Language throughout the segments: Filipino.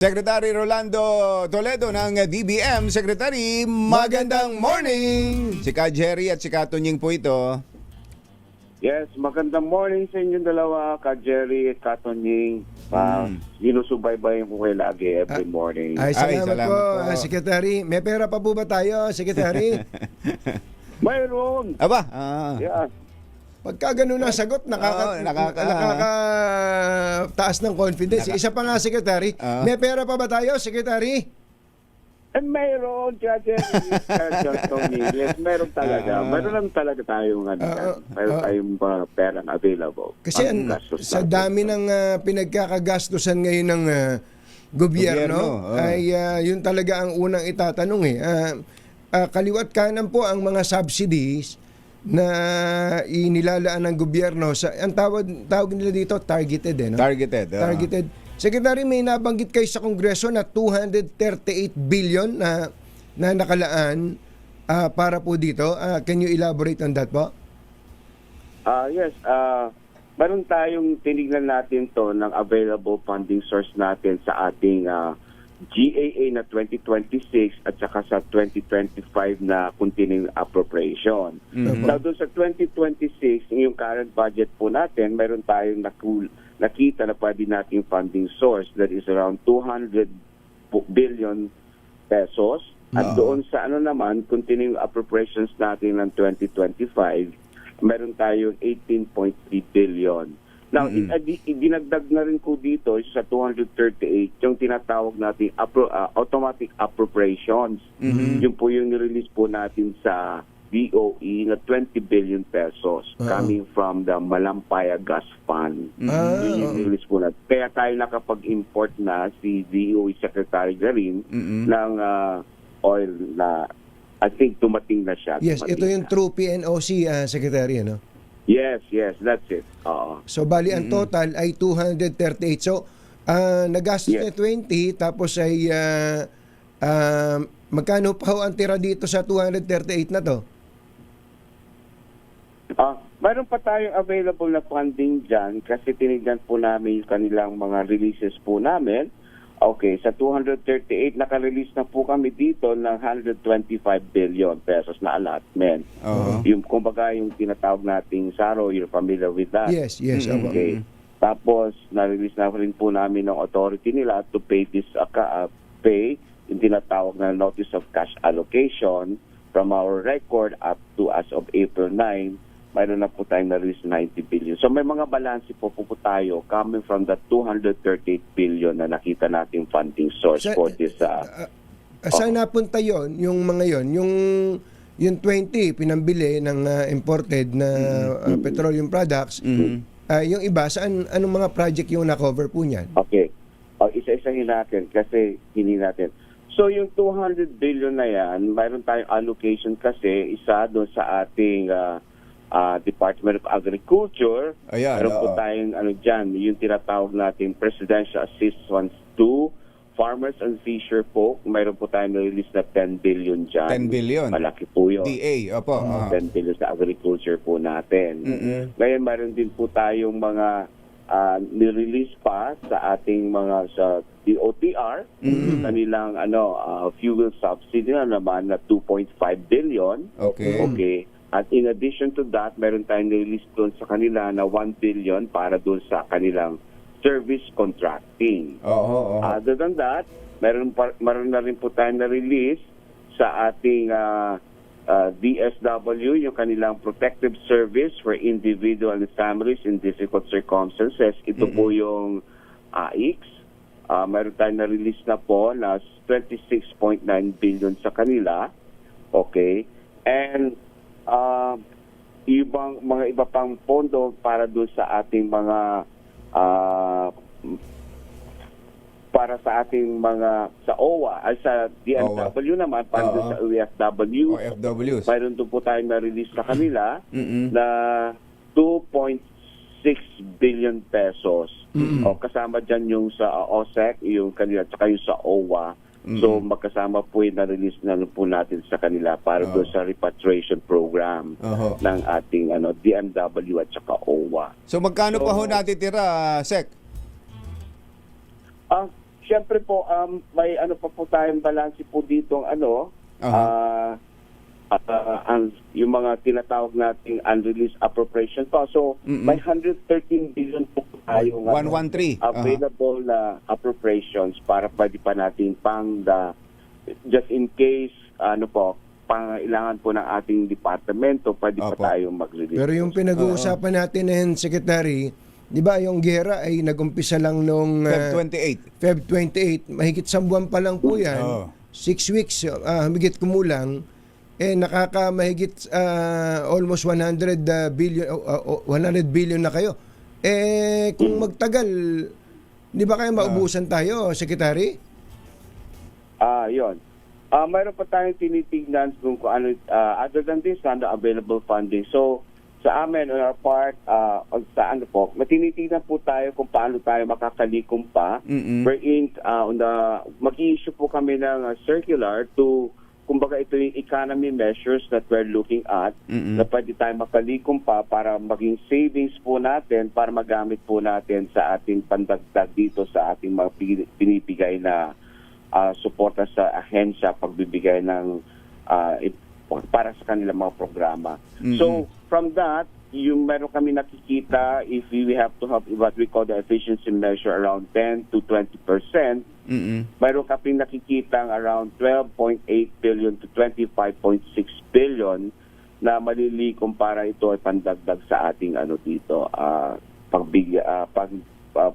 Secretary Rolando Toledo ng DBM. Secretary, magandang morning! Si Ka Jerry at si Ka Tunying po ito. Yes, magandang morning sa inyong dalawa, Ka Jerry at Ka Tunying. Sinusubaybay ko kayo lagi every morning. Salamat po, Secretary. May pera pa po ba tayo, Secretary? Mayroon! Aba, Yeah. Pagka ganun ang sagot, nakakataas ng confidence. Isa pa nga, Secretary. May pera pa ba tayo, Secretary? Mayroon, Ka Jerry. Yes, meron talaga. Meron lang talaga tayong meron tayong perang available. Kasi sa dami ng pinagkakagastusan ngayon ng gobyerno, ay yun talaga ang unang itatanong kaliwat kanan po ang mga subsidies na inilalaan ng gobyerno sa ang tawag nila dito targeted no? Targeted. Secretary, may nabanggit kayo sa Kongreso na 238 billion na nakalaan para po dito. Can you elaborate on that po? Yes, meron tayong tinignan natin to ng available funding source natin sa ating GAA na 2026 at saka sa 2025 na continuing appropriation. Now, doon sa 2026, yung current budget po natin, meron tayong nakita na pwede nating funding source that is around 200 billion pesos. At doon sa naman, continuing appropriations natin ng 2025, meron tayong 18.3 billion. Now, dinagdag na rin ko dito sa 238, yung tinatawag natin automatic appropriations. Yung po yung nirelease po natin sa DOE na 20 billion pesos coming from the Malampaya Gas Fund. Yun yung nirelease po natin. Kaya tayo nakapag-import na si DOE Secretary Garin ng oil na I think tumating na siya. Yes, ito yung true PNOC, Secretary, ano? Yes, that's it. So, bali, ang total ay 238. So, nagastos na 20, tapos ay magkano pa ho ang tira dito sa 238 na to? Mayroon pa tayong available na funding dyan kasi tinignan po namin yung kanilang mga releases po namin. Okay, sa 238, naka-release na po kami dito ng 125 billion pesos na allotment. Yung, kumbaga, yung tinatawag nating SARO, you're familiar with that? Yes. Okay. Tapos, na-release na rin po namin ng authority nila to pay this yung tinatawag na notice of cash allocation from our record up to as of April 9. Mayroon na po tayong na-release 90 billion. So may mga balanse po tayo coming from the 238 billion na nakita nating funding source for this. Saan napunta yon yung mga yon? Yung 20 pinambili ng imported na petroleum products. Yung iba, anong mga project yung na-cover po niyan? Okay. Isa-isahin natin kasi hindi natin. So yung 200 billion na yan, mayroon tayong allocation kasi isa doon sa ating Department of Agriculture. Meron po tayong dyan, yung tinatawag natin Presidential Assistance to Farmers and Fisher Folk. Mayroon po tayong release na 10 billion dyan. 10 billion? Malaki po yun. DA, opo. 10 billion sa agriculture po natin. Ngayon, mayroon din po tayong mga nirelease pa sa ating mga sa DOTR, kanilang fuel subsidy na naman na 2.5 billion. Okay. At in addition to that, meron tayong release doon sa kanila na 1 billion para doon sa kanilang service contracting. Other than that, meron na rin po tayong na-release sa ating DSW, yung kanilang protective service for individual and families in difficult circumstances. Ito po yung AIX. Meron tayong na-release na po na 26.9 billion sa kanila. Okay. And mga iba pang pondo para doon sa ating mga sa OWA ay sa DMW naman para doon sa OFWs. Mayroon doon po tayong na-release sa kanila na 2.6 billion pesos. Kasama dyan yung sa OSEC, yung kanila, at saka yung sa OWA. So magkasama po yung na-release na po natin sa kanila para doon sa repatriation program ng ating DMW at saka OWA. So magkano pa ho natitira, Sec? Siyempre po, may ano pa po tayong balanse po dito yung mga tinatawag nating unreleased appropriation pa. So, may 113 billion po tayo 113. available na appropriations para pwede pa natin just in case, pangailangan po ng ating departamento, pwede pa tayong mag-release. Pero yung pinag-uusapan natin ngayon, Secretary, di ba yung gera ay nag-umpisa lang noong Feb 28. Feb 28, mahigit sa buwan pa lang po yan, 6 weeks, humigit kumulang, mahigit almost 100 billion na kayo. Kung magtagal, di ba kaya maubusan tayo, Secretary? Yun. Mayroon pa tayong tinitignan kung ano, other than this, the available funding. So, sa amin, on our part, matinitignan po tayo kung paano tayo makakalikom pa. Wherein, mag-i-issue po kami ng circular to, kumbaga ito yung economy measures that we're looking at, na pwede tayo makalikom pa para maging savings po natin, para magamit po natin sa ating pandagdag dito sa ating mga pinipigay na suporta sa ahensya, pagbibigay ng para sa kanilang mga programa. So, from that, yung meron kami nakikita, if we have to have what we call the efficiency measure around 10 to 20%, meron kami nakikita around 12.8 billion to 25.6 billion na malilikom para ito ay pandagdag sa ating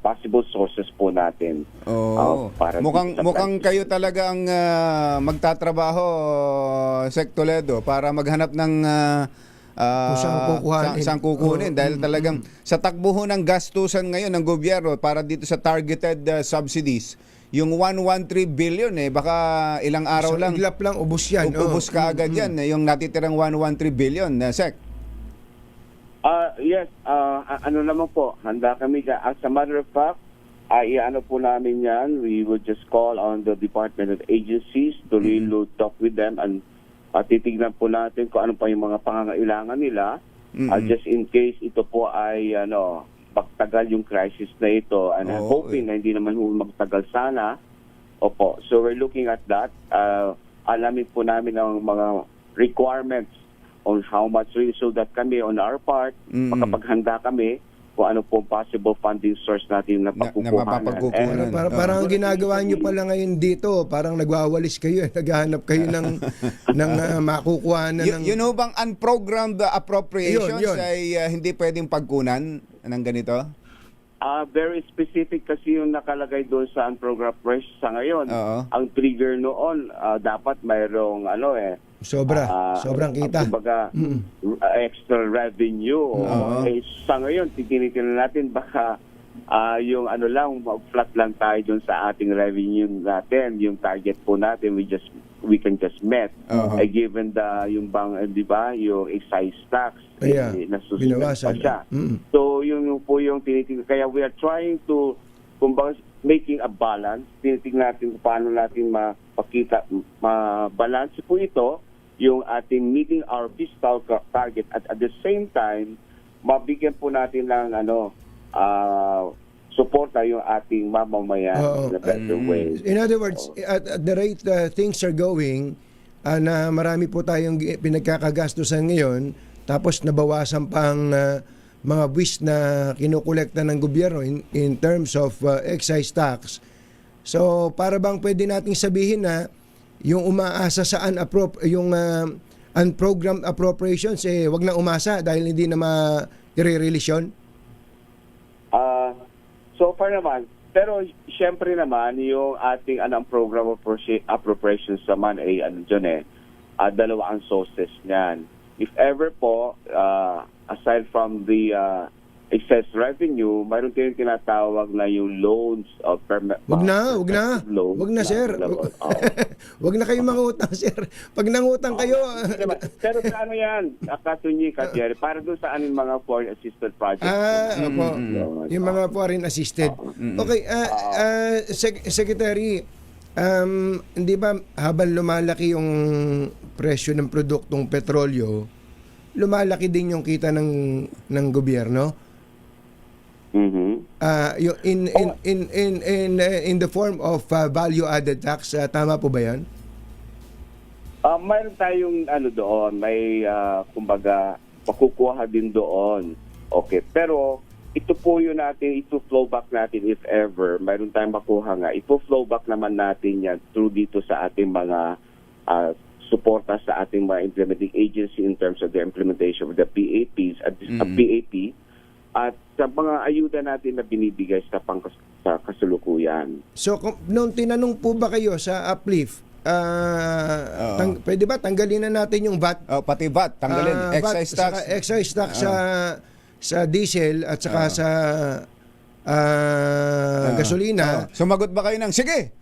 possible sources po natin. Para mukhang kayo talaga ang magtatrabaho, Sec Toledo, para maghanap ng saan kukunin. Dahil talagang sa takbo ng gastusan ngayon ng gobyerno para dito sa targeted subsidies, yung 113 billion baka ilang araw lang. Iglap lang, ubos yan. Ubos ka agad yan, yung natitirang 113 billion, Sec. Yes, naman po, handa kami dyan. As a matter of fact, po namin yan. We will just call on the Department of Agencies to really talk with them and titignan po natin kung ano pa yung mga pangangailangan nila. Just in case ito po ay magtagal yung crisis na ito, and I'm hoping na hindi naman magtagal sana. Opo. So we're looking at that. Alamin po namin ang mga requirements on how much really, so that kami on our part, makapaghanda kami kung ano po possible funding source natin na pagkukuhanan. Parang ang ginagawa nyo pala ngayon dito, parang nagwawalis kayo, naghahanap kayo ng makukuhanan ng... Yun bang unprogrammed appropriations Yun. ay hindi pwedeng pagkunan ng ganito? Very specific kasi yung nakalagay doon sa unprogrammed appropriations sa ngayon. Ang trigger noon, dapat mayroong sobrang kita. Kumbaga, extra revenue. Sa ngayon, tinitingnan natin baka yung flat lang tayo dun sa ating revenue natin, yung target po natin, we can just met. Given yung yung excise tax, nasusunod pa siya. So, yun po yung tinitingnan. Kaya we are trying to, kumbaga, making a balance. Tinitingnan natin kung paano natin mabalance po ito, yung ating meeting our fiscal target at the same time mabigyan po natin ng suporta yung ating mamamayan in a better way. In other words, at the rate things are going, na marami po tayong pinagkakagastusan ngayon, tapos nabawasan pang mga buwis na kinukolekta ng gobyerno in terms of excise tax. So para bang pwede nating sabihin na yung umaasa sa unprogrammed appropriations, wag na umasa dahil hindi na ma-release yun? So far naman, pero syempre naman, yung ating program appropriations naman ay dalawa ang sources niyan. If ever po, aside from the excess revenue, mayroon tayong tinatawag na yung loans of Wag na sir. Wag na kayong mangutang, sir. Pag nangutang kayo... Pero sa yan, Katunyi, Jerry, para doon sa aming mga foreign assisted projects. Opo. Yung mga foreign assisted. Okay, Secretary, hindi ba habang lumalaki yung presyo ng produktong petrolyo, lumalaki din yung kita ng gobyerno? Yung in the form of value added tax, tama po ba 'yan? Mayroon tayong doon, may kumbaga makukuha din doon. Okay, pero ito po yun natin, ito flow back natin if ever, mayroon tayong makuha nga. Ito flow back naman natin yan through dito sa ating mga suporta sa ating mga implementing agency in terms of the implementation of the PAPs at PAP at sa mga ayuda natin na binibigay sa kasalukuyan. So nung tinanong po ba kayo sa uplift, pwede ba tanggalin na natin yung VAT? Pati VAT, tanggalin. Excise tax. Excise tax sa diesel at saka sa gasolina. Sumagot ba kayo ng, sige!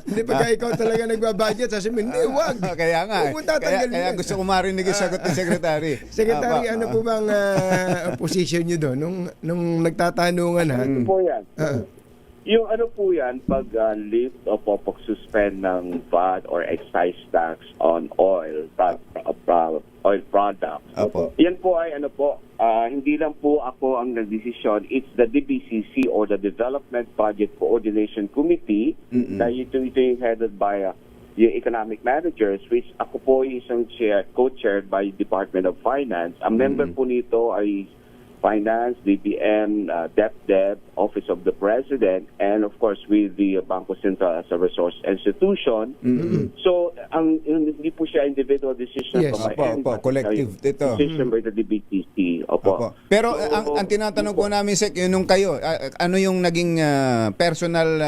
Hindi, pagka ikaw talaga nagbabudget, sasabihin, hindi, wag. Kaya nga. Kaya gusto ko marinig yung sagot ng Secretary. Secretary, ano po bang position nyo doon? Nung nagtatanungan, ha? Ano po yan? Yung po yan, pag lift o pag-suspend ng VAT or excise tax on oil products. Opo. Yan po ay hindi lang po ako ang nagdesisyon. It's the DBCC or the Development Budget Coordination Committee na ito yung headed by yung economic managers, which ako po isang co-chaired by Department of Finance. Ang member po nito ay Finance, DBM, DepDep, Office of the President, and of course with the Bangko Sentral as a resource institution. So, hindi po siya individual decision Yes. from my end. Collective ito. Decision by the DBTC. Opo. Pero ang tinatanong po namin, Sec, nung kayo, ano yung naging personal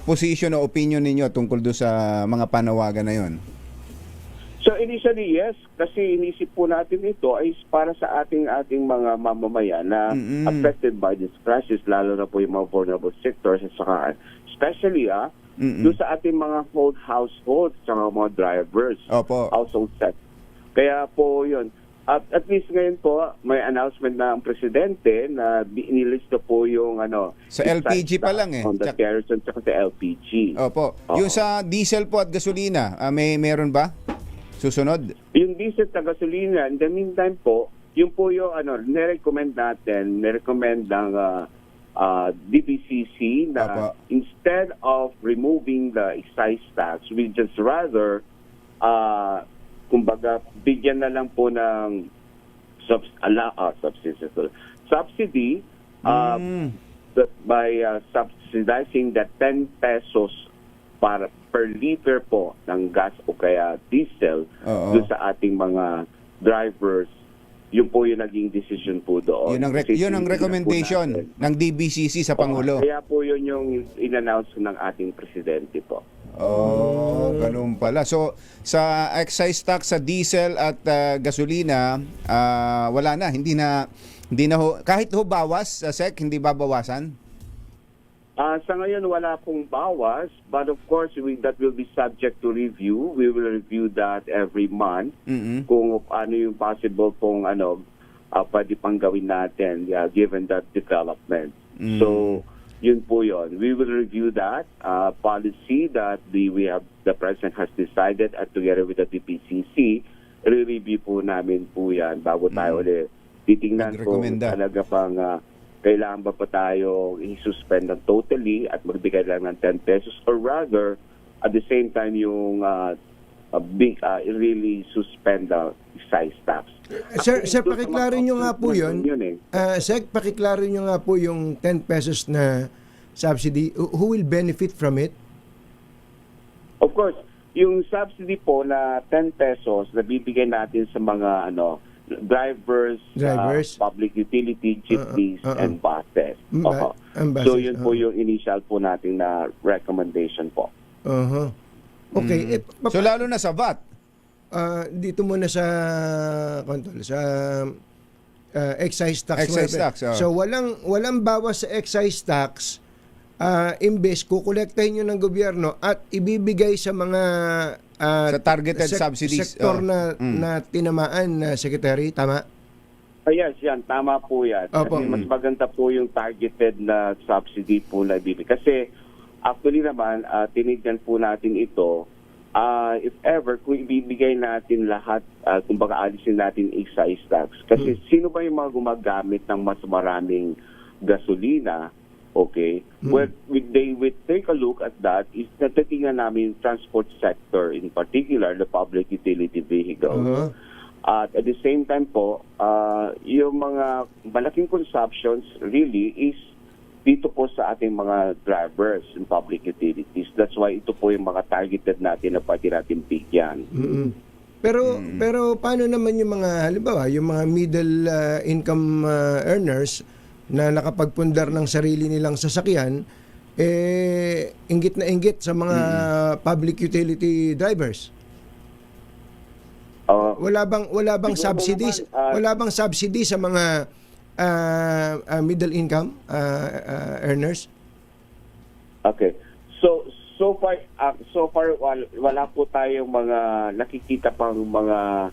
position o opinion ninyo tungkol doon sa mga panawagan na yon? So initially, yes, kasi inisip po natin ito ay para sa ating mga mamamayan na affected by this crisis, lalo na po yung mga vulnerable sectors at saka especially doon sa ating mga households at mga drivers, household set. Kaya po yun. At least ngayon po, may announcement na ang presidente na inilista po yung sa LPG pa lang on the kerosene at sa LPG. Opo. Yung sa diesel po at gasolina, meron ba? Susunod? Yung diesel at gasolina, in the meantime po, yung po yung nirecommend ng DBCC na instead of removing the excise tax, we just rather kumbaga bigyan na lang po ng subsidy by subsidizing the 10 pesos per liter po ng gas o kaya diesel doon sa ating mga drivers. Yun po yung naging decision po doon. Yun ang recommendation ng DBCC sa Pangulo. Kaya po yun yung in-announce ng ating presidente po. Ganun pala. So, sa excise tax sa diesel at gasolina, wala na. Hindi na kahit bawas, Sec, hindi babawasan? Sa ngayon, wala pong bawas, but of course, that will be subject to review. We will review that every month kung ano yung possible pong pwede pang gawin natin given that development. So, yun po yun. We will review that policy that the President has decided at together with the DPCC. Re-review po namin po yan bago tayo ulit titingnan kung talaga pang kailangan ba pa tayo i-suspend ng totally at magbigay lang ng 10 pesos or rather at the same time yung really suspend the excise tax. Sir, pakiklaro nyo nga po yun. Sec, pakiklaro nyo nga po yung 10 pesos na subsidy. Who will benefit from it? Of course, yung subsidy po na 10 pesos na bibigay natin sa mga drivers, public utility, jeepneys, and buses. So yun po yung initial po natin na recommendation po. Okay. So lalo na sa VAT? Dito muna sa excise tax. So walang bawas sa excise tax. Imbes kukolektahin nyo ng gobyerno at ibibigay sa mga sa targeted subsidies sektor na tinamaan, Secretary, tama? Yes, yan. Tama po yan. Kasi mas maganda po yung targeted na subsidy po na ibibigay. Kasi actually naman, tinignan po natin ito if ever, kung ibibigay natin lahat, kumbaga alisin natin excise tax. Kasi sino ba yung mga gumagamit ng mas maraming gasolina? Okay. Well, they would take a look at that is natitingnan namin yung transport sector, in particular, the public utility vehicles. At the same time po, yung mga malaking consumptions really is dito po sa ating mga drivers in public utilities. That's why ito po yung mga targeted natin na pwede natin bigyan. Pero paano naman yung mga, halimbawa, yung mga middle income earners na nakapagpundar ng sarili nilang sasakyan, inggit na inggit sa mga public utility drivers? Wala bang subsidies? Wala bang subsidy sa mga middle income earners? Okay. So far wala po tayong mga nakikita pang mga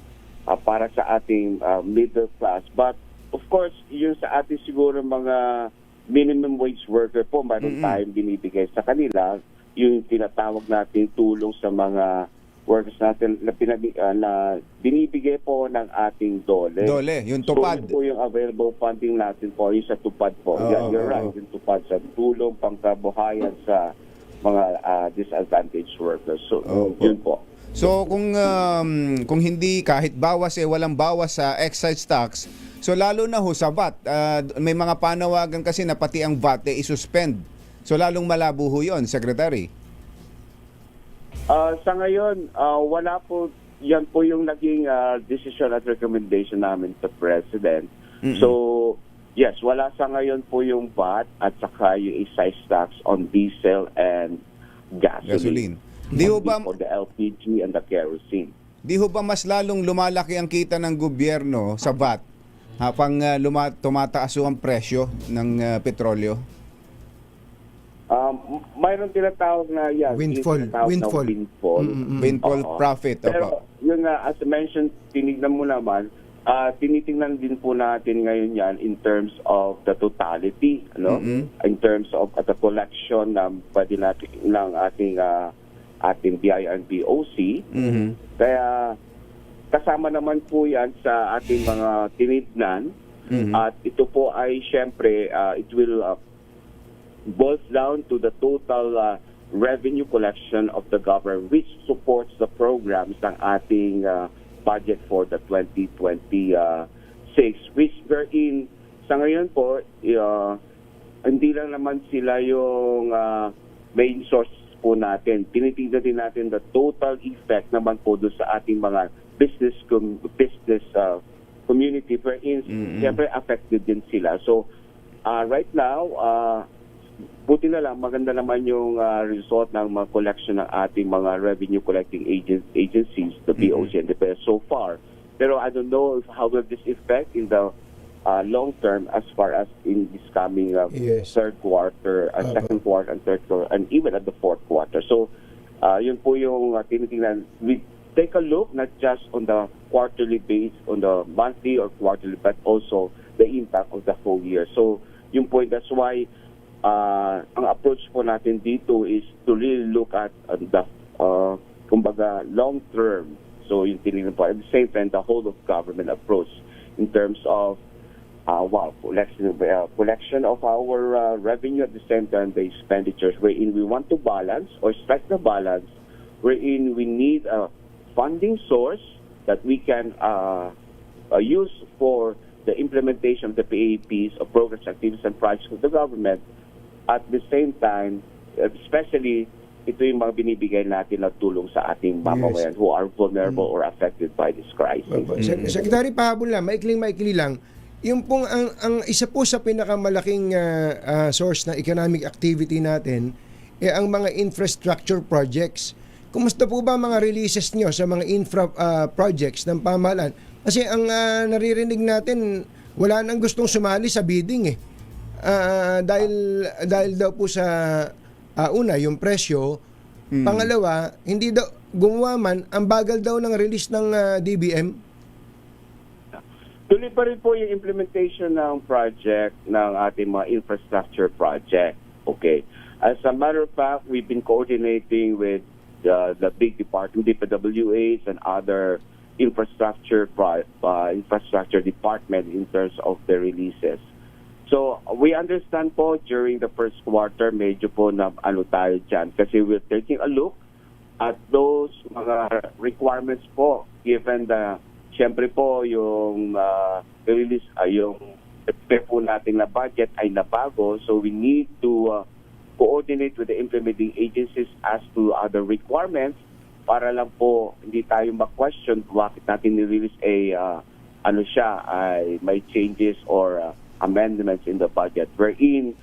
para sa ating middle class. But of course, yung sa ating siguro mga minimum wage worker po, mayroon tayong binibigay sa kanila, yung tinatawag natin tulong sa mga workers natin na binibigay po ng ating DOLE. DOLE, yung tupad. So, yun po yung available funding natin po, yung sa tupad po. You're right, yung tupad sa tulong, pangkabuhayan sa mga disadvantaged workers. So, yun po. So, kung hindi kahit bawas, walang bawas sa excise tax, so lalo na ho sa VAT, may mga panawagan kasi na pati ang VAT isuspend. So lalong malabo ho yun, Secretary. Sa ngayon, wala po, yan po yung naging decision at recommendation namin sa President. So, yes, wala sa ngayon po yung VAT at saka yung excise tax on diesel and gasoline. Di ho ba, for the LPG and the kerosene. Di ho ba mas lalong lumalaki ang kita ng gobyerno sa VAT habang tumataas ang presyo ng petrolyo? Mayroon tinatawag na windfall. Windfall profit. Pero yung as mentioned, tinignan mo naman, tinitingnan din po natin ngayon yan in terms of the totality, in terms of the collection ng pwede natin ng ating BIR and BOC. Kaya kasama naman po yan sa ating mga tinignan. At ito po ay syempre it will boils down to the total revenue collection of the government which supports the programs ng ating budget for the 2026, which wherein sa ngayon po hindi lang naman sila yung main source po natin. Tinitingnan din natin the total effect naman po doon sa ating mga business community wherein siyempre affected din sila. So right now, buti na lang, maganda naman yung result ng mga collection ng ating mga revenue collecting agencies, the BOC and the PES so far. Pero I don't know how will this affect in the long term as far as in this coming third quarter, second quarter and third quarter, and even at the fourth quarter. So, yun po yung tinitingnan. We take a look not just on the quarterly base, on the monthly or quarterly, but also the impact of the whole year. So, yung po, that's why ang approach po natin dito is to really look at the kumbaga long term. So yung tinignan po at the same time the whole of government approach in terms of collection of our revenue, at the same time the expenditures, wherein we want to balance or strike the balance, wherein we need a funding source that we can use for the implementation of the PAPs of programs, activities and projects of the government. At the same time, especially, ito yung mga binibigay natin na tulong sa ating mamamayan who are vulnerable or affected by this crisis. Secretary, pahabol lang, maikling lang, yung pong ang isa po sa pinakamalaking source ng economic activity natin ang mga infrastructure projects. Kumusta po ba mga releases nyo sa mga infra projects ng pamahalaan? Kasi ang naririnig natin, wala nang gustong sumali sa bidding dahil daw po sa una yung presyo, pangalawa hindi daw gumawa man, ang bagal daw ng release ng DBM. Tuloy pa rin po yung implementation ng project ng ating mga infrastructure project. Okay. As a matter of fact, we've been coordinating with the big department, DPWAs and other infrastructure department in terms of the releases. So we understand po during the first quarter medyo po na ano tayo dyan kasi we're taking a look at those mga requirements po given the syempre po yung release yung po natin na budget ay nabago, so we need to coordinate with the implementing agencies as to other requirements para lang po hindi tayo ma-question bakit natin ni-release ay may changes or amendments in the budget. Wherein,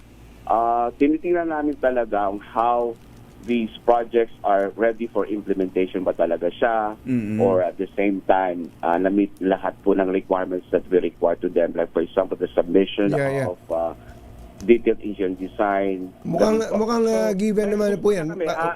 tinitingnan namin talaga how these projects are ready for implementation ba talaga siya or at the same time, na-meet lahat po ng requirements that we require to them. Like for example, the submission of detailed engineering design. Mukhang given naman po yan.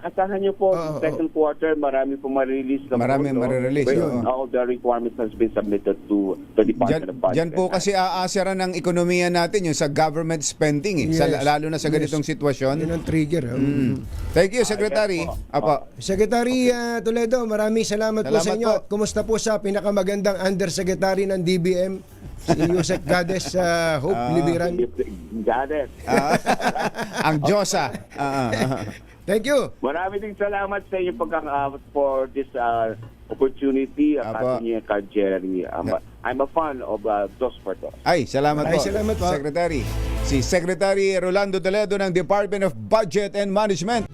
Asahan niyo po, second quarter, marami po ma-release. Marami ma-release. All the requirements has been submitted to the Department of Budget. Diyan po kasi aasira ng ekonomiya natin yung sa government spending lalo na sa ganitong sitwasyon. Yun ang trigger. Thank you, Secretary. Apo. Secretary Toledo, maraming salamat po sa inyo. po. At kumusta po sa pinakamagandang Undersecretary ng DBM, si Yusek Gades Hope Libiran? Gades. Ang Diyosa. Thank you. Maraming ding salamat sa inyo for this opportunity. Apo. I'm a fan of Dos for Dos. Ay, salamat po. Salamat po. Secretary. Si Secretary Rolando Toledo ng Department of Budget and Management.